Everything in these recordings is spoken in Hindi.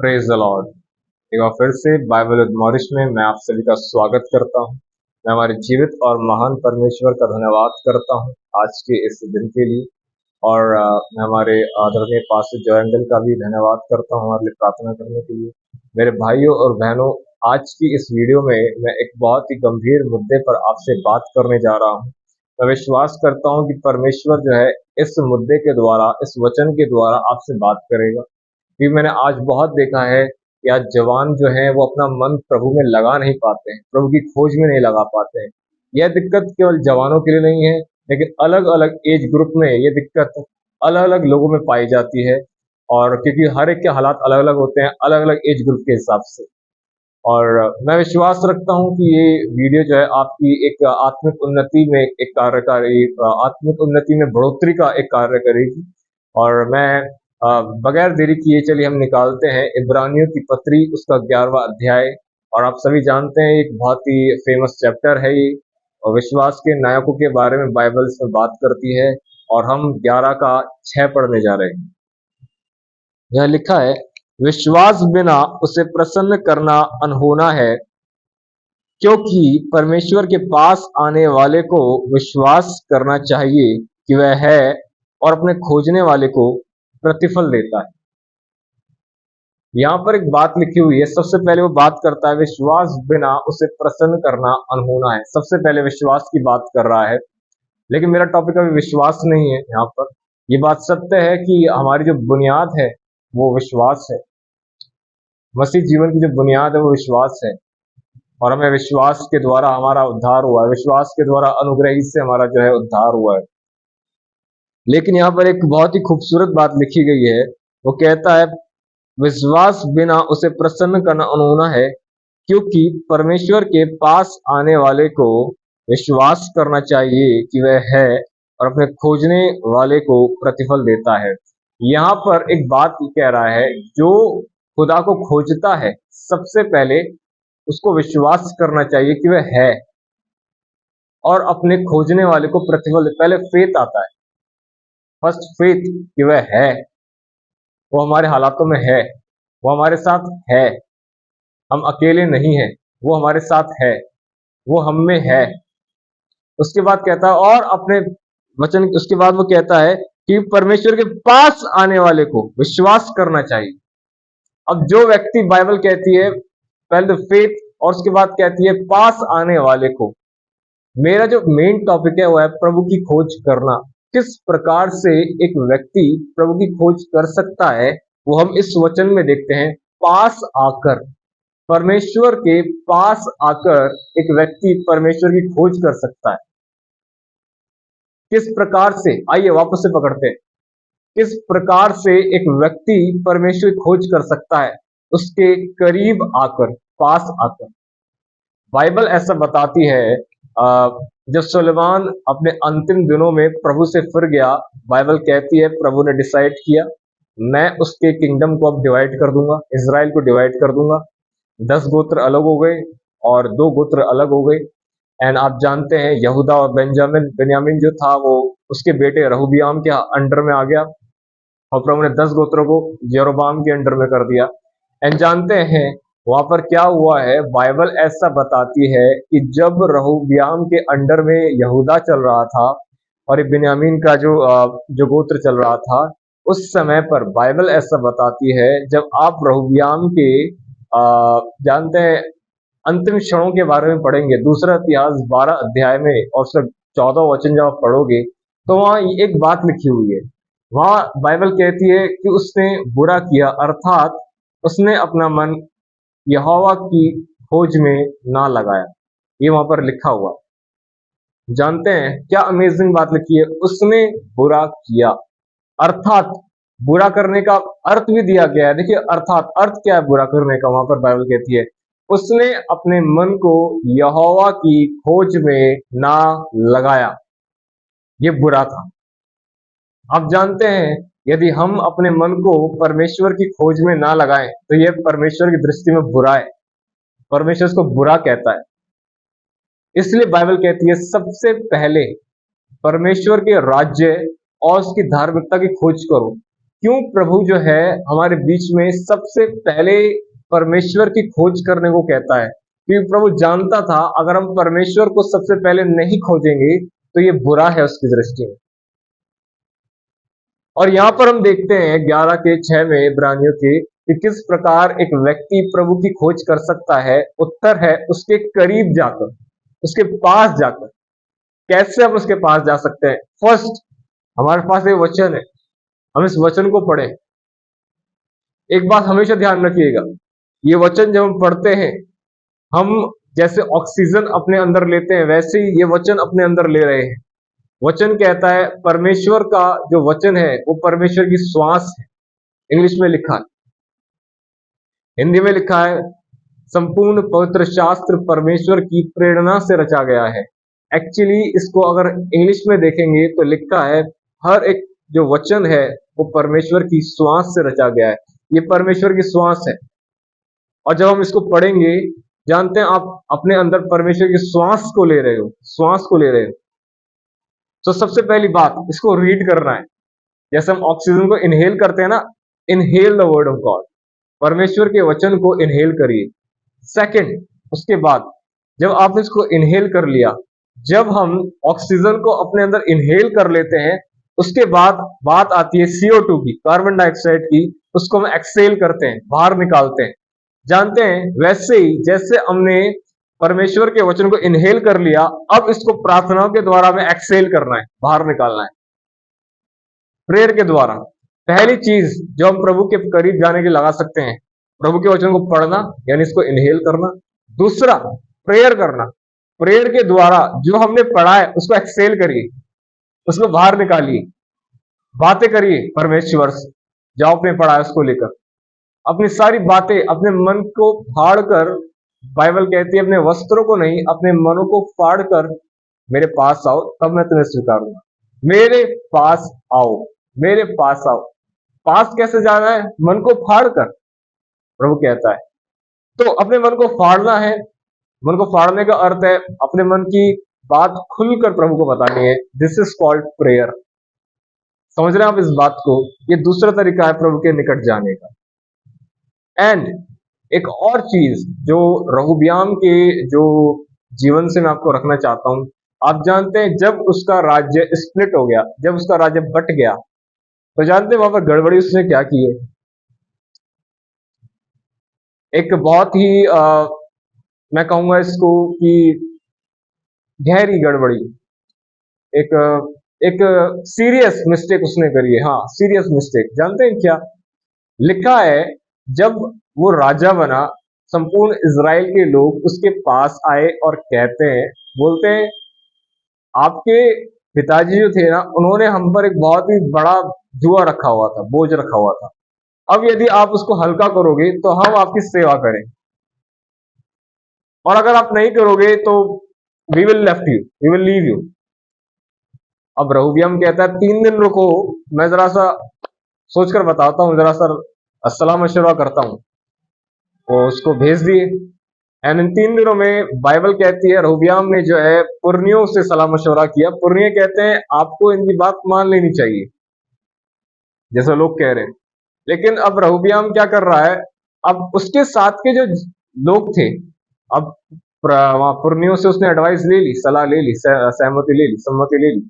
Praise the Lord. एक बार फिर से बाइबल विद मॉरिस में मैं आप सभी का स्वागत करता हूं। मैं हमारे जीवित और महान परमेश्वर का धन्यवाद करता हूं आज के इस दिन के लिए। और मैं हमारे आदरणीय पास्टर जॉयंगल का भी धन्यवाद करता हूं हमारे लिए प्रार्थना करने के लिए। मेरे भाइयों और बहनों, आज की इस वीडियो में मैं एक बहुत ही गंभीर मुद्दे पर आपसे बात करने जा रहा हूं। मैं विश्वास करता हूं कि परमेश्वर जो है इस मुद्दे के द्वारा, इस वचन के द्वारा आपसे बात करेगा। कि मैंने आज बहुत देखा है कि आज जवान जो हैं वो अपना मन प्रभु में लगा नहीं पाते हैं, प्रभु की खोज में नहीं लगा पाते हैं। यह दिक्कत केवल जवानों के लिए नहीं है, लेकिन अलग अलग एज ग्रुप में ये दिक्कत अलग अलग लोगों में पाई जाती है। और क्योंकि हर एक के हालात अलग अलग होते हैं, अलग अलग एज ग्रुप के हिसाब से। और मैं विश्वास रखता हूं कि ये वीडियो जो है आपकी एक आत्मिक उन्नति में एक कार्य करेगी, आत्मिक उन्नति में बढ़ोतरी का एक कार्य करेगी। और मैं बगैर देरी किए चलिए हम निकालते हैं इब्रानियों की पत्री, उसका 11वां अध्याय। और आप सभी जानते हैं एक बहुत ही फेमस चैप्टर है ये, और विश्वास के नायकों के बारे में बाइबल इसमें बात करती है। और हम 11 का 6 पढ़ने जा रहे हैं। यह लिखा है, विश्वास बिना उसे प्रसन्न करना अनहोना है, क्योंकि परमेश्वर के पास आने वाले को विश्वास करना चाहिए कि वह है, और अपने खोजने वाले को प्रतिफल देता है। यहाँ पर एक बात लिखी हुई है। सबसे पहले वो बात करता है विश्वास बिना उसे प्रसन्न करना अनहोना है। सबसे पहले विश्वास की बात कर रहा है, लेकिन मेरा टॉपिक अभी विश्वास नहीं है। यहाँ पर ये बात सत्य है कि हमारी जो बुनियाद है वो विश्वास है। मसीह जीवन की जो बुनियाद है वो विश्वास है, और हमें विश्वास के द्वारा हमारा उद्धार हुआ है। विश्वास के द्वारा अनुग्रह से हमारा जो है उद्धार हुआ है। लेकिन यहाँ पर एक बहुत ही खूबसूरत बात लिखी गई है। वो कहता है विश्वास बिना उसे प्रसन्न करना अनहोना है, क्योंकि परमेश्वर के पास आने वाले को विश्वास करना चाहिए कि वह है, और अपने खोजने वाले को प्रतिफल देता है। यहाँ पर एक बात कह रहा है, जो खुदा को खोजता है सबसे पहले उसको विश्वास करना चाहिए कि वह है, और अपने खोजने वाले को प्रतिफल। पहले फेथ आता है, फर्स्ट फेथ कि वह है, वो हमारे हालातों में है, वो हमारे साथ है, हम अकेले नहीं हैं, वो हमारे साथ है, वो हम में है। उसके बाद कहता है, और अपने वचन, उसके बाद वो कहता है कि परमेश्वर के पास आने वाले को विश्वास करना चाहिए। अब जो व्यक्ति, बाइबल कहती है पहले फेथ, और उसके बाद कहती है पास आने वाले को। मेरा जो मेन टॉपिक है वो है प्रभु की खोज करना। किस प्रकार से एक व्यक्ति प्रभु की खोज कर सकता है, वो हम इस वचन में देखते हैं। पास आकर, परमेश्वर के पास आकर एक व्यक्ति परमेश्वर की खोज कर सकता है। किस प्रकार से, आइए वापस से पकड़ते हैं। किस प्रकार से एक व्यक्ति परमेश्वर की खोज कर सकता है? उसके करीब आकर, पास आकर। बाइबल ऐसा बताती है, जब सुलेमान अपने अंतिम दिनों में प्रभु से फिर गया, बाइबल कहती है प्रभु ने डिसाइड किया, मैं उसके किंगडम को अब डिवाइड कर दूंगा, इजराइल को डिवाइड कर दूंगा। 10 गोत्र अलग हो गए और 2 गोत्र अलग हो गए। एंड आप जानते हैं यहूदा और बेन्यामीन जो था वो उसके बेटे रहूबियाम के अंडर में आ गया, और प्रभु ने 10 गोत्रों को यरोबाम के अंडर में कर दिया। एंड जानते हैं वहां पर क्या हुआ है? बाइबल ऐसा बताती है कि जब रहूबियाम के अंडर में यहूदा चल रहा था और ये बिन्यामीन का जो गोत्र चल रहा था, उस समय पर बाइबल ऐसा बताती है, जब आप रहूबियाम के जानते हैं अंतिम क्षणों के बारे में पढ़ेंगे, दूसरा इतिहास 12 अध्याय में और उसका 14 वचन जब आप पढ़ोगे, तो वहां एक बात लिखी हुई है। वहां बाइबल कहती है कि उसने बुरा किया, अर्थात उसने अपना मन यहोवा की खोज में ना लगाया। ये वहां पर लिखा हुआ। जानते हैं क्या अमेजिंग बात लिखी है? उसने बुरा किया, अर्थात बुरा करने का अर्थ भी दिया गया है। देखिए अर्थात अर्थ क्या है बुरा करने का? वहां पर बाइबल कहती है उसने अपने मन को यहोवा की खोज में ना लगाया। ये बुरा था। आप जानते हैं यदि हम अपने मन को परमेश्वर की खोज में ना लगाएं तो यह परमेश्वर की दृष्टि में बुरा है। परमेश्वर इसको बुरा कहता है। इसलिए बाइबल कहती है सबसे पहले परमेश्वर के राज्य और उसकी धार्मिकता की खोज करो। क्यों प्रभु जो है हमारे बीच में सबसे पहले परमेश्वर की खोज करने को कहता है? क्योंकि प्रभु जानता था अगर हम परमेश्वर को सबसे पहले नहीं खोजेंगे तो ये बुरा है उसकी दृष्टि में। और यहाँ पर हम देखते हैं 11 के 6 में इब्रानियों के कि किस प्रकार एक व्यक्ति प्रभु की खोज कर सकता है। उत्तर है उसके करीब जाकर, उसके पास जाकर। कैसे हम उसके पास जा सकते हैं? फर्स्ट, हमारे पास एक वचन है, हम इस वचन को पढ़ें। एक बात हमेशा ध्यान रखिएगा, ये वचन जब हम पढ़ते हैं, हम जैसे ऑक्सीजन अपने अंदर लेते हैं वैसे ही ये वचन अपने अंदर ले रहे हैं। वचन कहता है, परमेश्वर का जो वचन है वो परमेश्वर की श्वास है। इंग्लिश में लिखा है, हिंदी में लिखा है, संपूर्ण पवित्र शास्त्र परमेश्वर की प्रेरणा से रचा गया है। एक्चुअली इसको अगर इंग्लिश में देखेंगे तो लिखा है, हर एक जो वचन है वो परमेश्वर की श्वास से रचा गया है। ये परमेश्वर की श्वास है। और जब हम इसको पढ़ेंगे, जानते हैं आप अपने अंदर परमेश्वर की श्वास को ले रहे हो, श्वास को ले रहे हो। तो सबसे पहली बात, इसको रीड करना है। जैसे हम ऑक्सीजन को इनहेल करते हैं ना, inhale the word of God, परमेश्वर के वचन को इनहेल करिए। सेकंड, उसके बाद जब आपने इसको इनहेल कर लिया, जब हम ऑक्सीजन को अपने अंदर इनहेल कर लेते हैं, उसके बाद बात आती है CO2 की, कार्बन डाइऑक्साइड की, उसको हम एक्सेल करते हैं, बाहर निकालते हैं। जानते हैं वैसे ही जैसे हमने परमेश्वर के वचन को इनहेल कर लिया, अब इसको प्रार्थनाओं के द्वारा हमें एक्सेल करना है, बाहर निकालना है, प्रेयर के द्वारा। पहली चीज जो हम प्रभु के करीब जाने के लगा सकते हैं, प्रभु के वचन को पढ़ना, यानी इसको इनहेल करना। दूसरा, प्रेयर करना। प्रेयर के द्वारा जो हमने पढ़ा है उसको एक्सेल करिए, उसको बाहर निकालिए, बातें करिए परमेश्वर से, जो आपने पढ़ा है उसको लेकर। अपनी सारी बातें अपने मन को फाड़ कर, बाइबल कहती है अपने वस्त्रों को नहीं, अपने मनों को फाड़ कर मेरे पास आओ, तब मैं तुम्हें स्वीकारूंगा। मेरे पास आओ, मेरे पास आओ। पास कैसे जाना है? मन को फाड़ कर, प्रभु कहता है। तो अपने मन को फाड़ना है। मन को फाड़ने का अर्थ है अपने मन की बात खुलकर प्रभु को बतानी है। This is called prayer. समझ रहे हैं आप इस बात को? ये दूसरा तरीका है प्रभु के निकट जाने का। एंड एक और चीज जो रहुब्याम के जो जीवन से मैं आपको रखना चाहता हूं, आप जानते हैं जब उसका राज्य स्प्लिट हो गया, जब उसका राज्य बट गया, तो जानते हैं वहां पर गड़बड़ी उसने क्या की है? एक बहुत ही मैं कहूंगा इसको कि गहरी गड़बड़ी, एक एक सीरियस मिस्टेक उसने करी है। हाँ, सीरियस मिस्टेक। जानते हैं क्या लिखा है? जब वो राजा बना, संपूर्ण इज़राइल के लोग उसके पास आए और कहते हैं, बोलते हैं, आपके पिताजी जो थे ना, उन्होंने हम पर एक बहुत ही बड़ा जुआ रखा हुआ था, बोझ रखा हुआ था। अब यदि आप उसको हल्का करोगे तो हम आपकी सेवा करें, और अगर आप नहीं करोगे तो we will left you, we will leave you. अब रहुब्याम कहता है 3 दिन रुको, मैं जरा सा सोचकर बताता हूँ, जरा सा सलाह मशवरा करता हूँ। वो उसको भेज दिए। एंड इन 3 दिनों में बाइबल कहती है रहुब्याम ने जो है पुरनियों से सलाह मशवरा किया। पुरनिये कहते हैं आपको इनकी बात मान लेनी चाहिए, जैसे लोग कह रहे हैं। लेकिन अब रहुब्याम क्या कर रहा है? अब उसके साथ के जो लोग थे, अब वहां पुरनियों से उसने एडवाइस ले ली, सलाह ले ली, सहमति ले ली, सम्मति ले ली।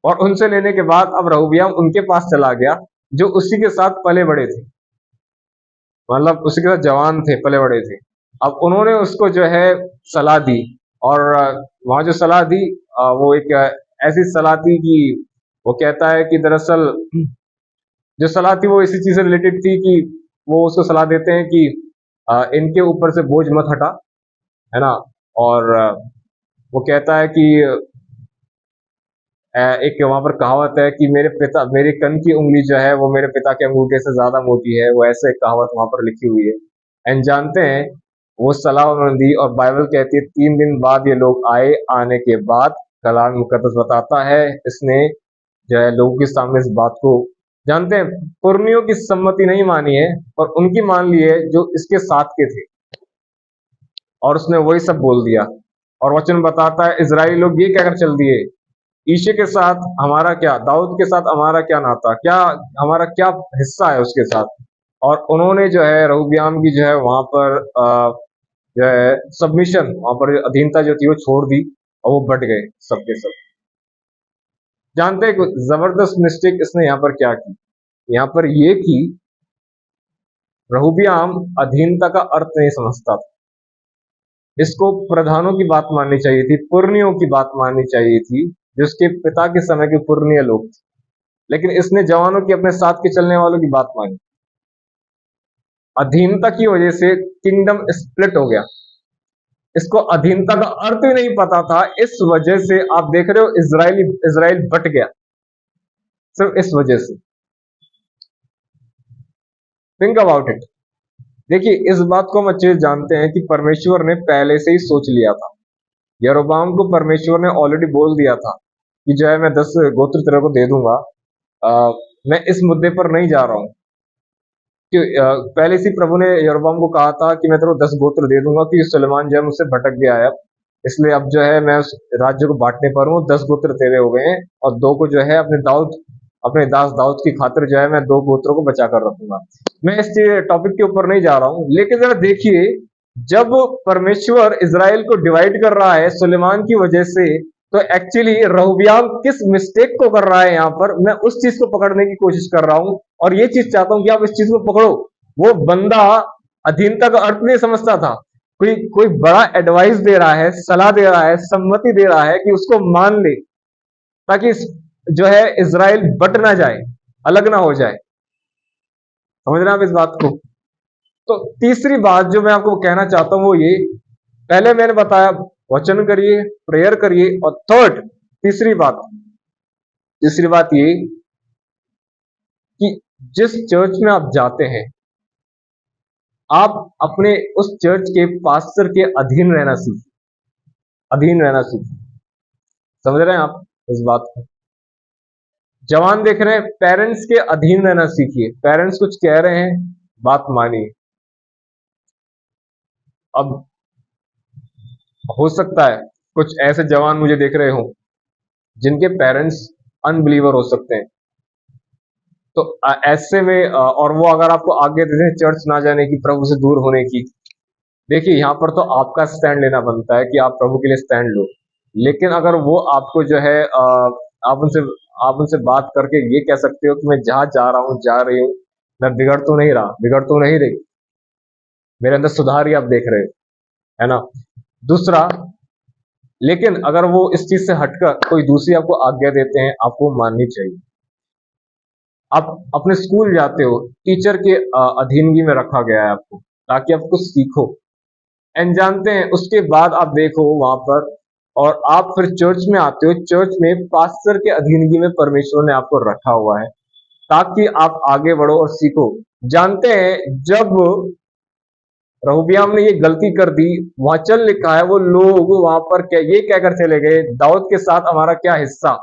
और उनसे लेने के बाद अब रहुब्याम उनके पास चला गया जो उसी के साथ पले बड़े थे, मतलब उसी के साथ जवान थे, पले बड़े थे। अब उन्होंने उसको जो है सलाह दी, और वहां जो सलाह दी वो एक ऐसी सलाह थी कि वो कहता है कि दरअसल जो सलाह थी वो इसी चीज से रिलेटेड थी कि वो उसको सलाह देते हैं कि इनके ऊपर से बोझ मत हटा, है ना। और वो कहता है कि एक वहां पर कहावत है कि मेरे कन की उंगली जो है वो मेरे पिता के अंगूठे से ज्यादा मोटी है, वो ऐसे एक कहावत वहां पर लिखी हुई है। एंड जानते हैं वो सलाह उन्होंने दी, और बाइबल कहती है 3 दिन बाद ये लोग आए। आने के बाद कलाम मुकद्दस बताता है, इसने जो है लोगों के सामने इस बात को, जानते हैं पुरनियों की सम्मति नहीं मानी है, पर उनकी मान ली है जो इसके साथ के थे, और उसने वही सब बोल दिया। और वचन बताता है इजरायली लोग ये कहकर चल दिए, ईशे के साथ हमारा क्या, दाऊद के साथ हमारा क्या नाता, क्या हमारा क्या हिस्सा है उसके साथ। और उन्होंने जो है रहोबियाम की जो है वहां पर जो है सबमिशन, वहां पर अधीनता जो थी वो छोड़ दी और वो बढ़ गए सबके सब। जानते हैं कुछ जबरदस्त मिस्टेक इसने यहाँ पर क्या की, यहाँ पर ये की, रहोबियाम अधीनता का अर्थ नहीं समझता था। इसको प्रधानों की बात माननी चाहिए थी, पुरनियों की बात माननी चाहिए थी, जिसके पिता के समय के पुरनीय लोग थे। लेकिन इसने जवानों की, अपने साथ के चलने वालों की बात मानी। अधीनता की वजह से किंगडम स्प्लिट हो गया। इसको अधीनता का अर्थ ही नहीं पता था, इस वजह से आप देख रहे हो इजराइल बट गया, सिर्फ इस वजह से। Think about it. देखिए, इस बात को हम अच्छे से जानते हैं कि परमेश्वर ने पहले से ही सोच लिया था। यरोबाम को परमेश्वर ने ऑलरेडी बोल दिया था कि जो है मैं 10 गोत्र तेरे को दे दूंगा। मैं इस मुद्दे पर नहीं जा रहा हूं कि पहले से प्रभु ने यरोबाम को कहा था कि मैं तेरे को 10 गोत्र दे दूंगा, कि सुलेमान जो है मुझसे भटक गया है, इसलिए अब जो है मैं उस राज्य को बांटने पर हूँ। 10 गोत्र तेरे हो गए हैं और 2 को जो है अपने दास दाऊद की खातिर जो है मैं 2 गोत्रों को बचा कर रखूंगा। मैं इस टॉपिक के ऊपर नहीं जा रहा हूँ, लेकिन जरा देखिए, जब परमेश्वर इज़राइल को डिवाइड कर रहा है सुलेमान की वजह से, तो एक्चुअली रहोबियाम किस मिस्टेक को कर रहा है यहाँ पर, मैं उस चीज को पकड़ने की कोशिश कर रहा हूँ और ये चीज चाहता हूं कि आप इस चीज को पकड़ो। वो बंदा अधीनता का अर्थ नहीं समझता था। कोई कोई बड़ा एडवाइस दे रहा है, सलाह दे रहा है, सम्मति दे रहा है कि उसको मान ले, ताकि जो है इज़राइल बट ना जाए, अलग ना हो जाए। समझ रहे हैं आप इस बात को? तो तीसरी बात जो मैं आपको कहना चाहता हूं वो ये, पहले मैंने बताया वचन करिए, प्रेयर करिए, और तीसरी बात ये कि जिस चर्च में आप जाते हैं, आप अपने उस चर्च के पास्टर के अधीन रहना सीखिए। समझ रहे हैं आप इस बात को? जवान देख रहे हैं, पेरेंट्स के अधीन रहना सीखिए। पेरेंट्स कुछ कह रहे हैं, बात मानिए। अब हो सकता है कुछ ऐसे जवान मुझे देख रहे हो जिनके पेरेंट्स अनबिलीवर हो सकते हैं, तो ऐसे में और वो अगर आपको आगे देते हैं चर्च ना जाने की, प्रभु से दूर होने की, देखिए यहाँ पर तो आपका स्टैंड लेना बनता है कि आप प्रभु के लिए स्टैंड लो। लेकिन अगर वो आपको जो है आप उनसे बात करके ये कह सकते हो कि मैं जहां जा रहा हूँ, जा रही हूँ, मैं बिगड़ तो नहीं रही, मेरे अंदर सुधार ही आप देख रहे हो, है ना? दूसरा, लेकिन अगर वो इस चीज से हटकर कोई दूसरी आपको आज्ञा देते हैं, आपको माननी चाहिए। आप अपने स्कूल जाते हो, टीचर के अधीनगी में रखा गया है आपको, ताकि आप कुछ सीखो। एंड जानते हैं, उसके बाद आप देखो वहां पर, और आप फिर चर्च में आते हो, चर्च में पास्टर के अधीनगी में परमेश्वर ने आपको रखा हुआ है, ताकि आप आगे बढ़ो और सीखो। जानते हैं, जब रहोबियाम ने ये गलती कर दी, वचन लिखा है वो लोग वहां पर ये कहकर चले गए, दाऊद के साथ हमारा क्या हिस्सा।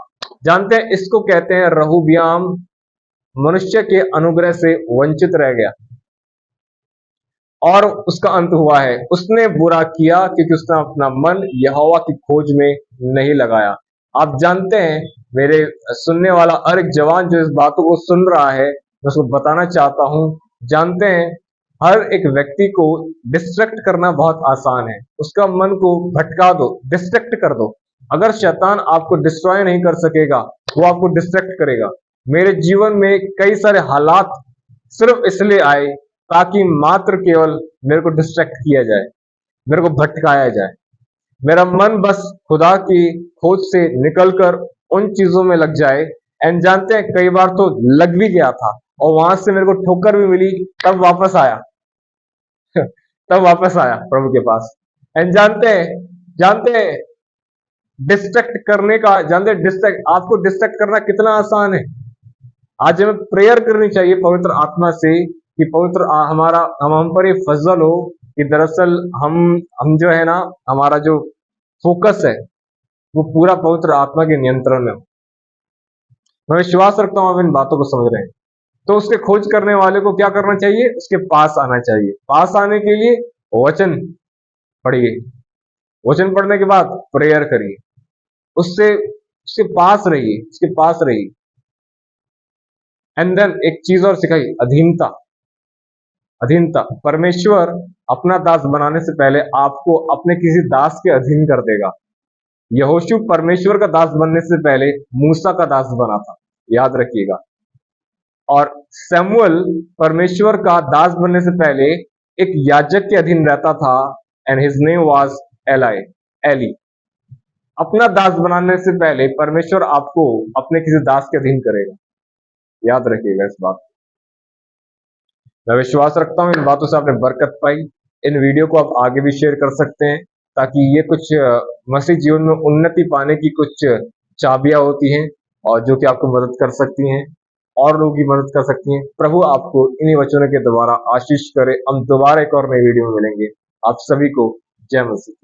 जानते हैं, इसको कहते हैं रहोबियाम मनुष्य के अनुग्रह से वंचित रह गया, और उसका अंत हुआ है, उसने बुरा किया क्योंकि उसने अपना मन यहोवा की खोज में नहीं लगाया। आप जानते हैं, मेरे सुनने वाला हर एक जवान जो इस बातों को सुन रहा है, मैं उसको बताना चाहता हूं, जानते हैं, हर एक व्यक्ति को डिस्ट्रैक्ट करना बहुत आसान है। उसका मन को भटका दो, डिस्ट्रैक्ट कर दो। अगर शैतान आपको डिस्ट्रॉय नहीं कर सकेगा, वो आपको डिस्ट्रैक्ट करेगा। मेरे जीवन में कई सारे हालात सिर्फ इसलिए आए ताकि मात्र केवल मेरे को डिस्ट्रैक्ट किया जाए, मेरे को भटकाया जाए। मेरा मन बस खुदा की खोज से निकलकर उन चीजों में लग जाए। एंड जानते हैं, कई बार तो लग भी गया था और वहां से मेरे को ठोकर भी मिली, तब वापस आया तब वापस आया प्रभु के पास। एंड जानते हैं डिस्ट्रैक्ट करने का, जानते हैं डिस्ट्रैक्ट, आपको डिस्ट्रैक्ट करना कितना आसान है। आज हमें प्रेयर करनी चाहिए पवित्र आत्मा से कि पवित्र हम पर ये फजल हो कि दरअसल हम जो है ना, हमारा जो फोकस है वो पूरा पवित्र आत्मा के नियंत्रण में हो। मैं विश्वास रखता हूं आप इन बातों को समझ रहे हैं। तो उसके खोज करने वाले को क्या करना चाहिए? उसके पास आना चाहिए। पास आने के लिए वचन पढ़िए, वचन पढ़ने के बाद प्रेयर करिए, उससे उसके पास रहिए, उसके पास रहिए। एंड देन एक चीज और सिखाई, अधीनता। अधीनता, परमेश्वर अपना दास बनाने से पहले आपको अपने किसी दास के अधीन कर देगा। यहोशू परमेश्वर का दास बनने से पहले मूसा का दास बना था, याद रखिएगा। और सैमुअल परमेश्वर का दास बनने से पहले एक याजक के अधीन रहता था, and his name was Eli, Eli. अपना दास बनाने से पहले परमेश्वर आपको अपने किसी दास के अधीन करेगा, याद रखिएगा इस बात। मैं विश्वास रखता हूं इन बातों से आपने बरकत पाई। इन वीडियो को आप आगे भी शेयर कर सकते हैं, ताकि ये कुछ मसीह जीवन में उन्नति पाने की कुछ चाबियां होती हैं, और जो कि आपको मदद कर सकती हैं, और लोगों की मदद कर सकती हैं। प्रभु आपको इन्हीं वचनों के द्वारा आशीष करे। हम दोबारा एक और नई वीडियो में मिलेंगे। आप सभी को जय मसीह।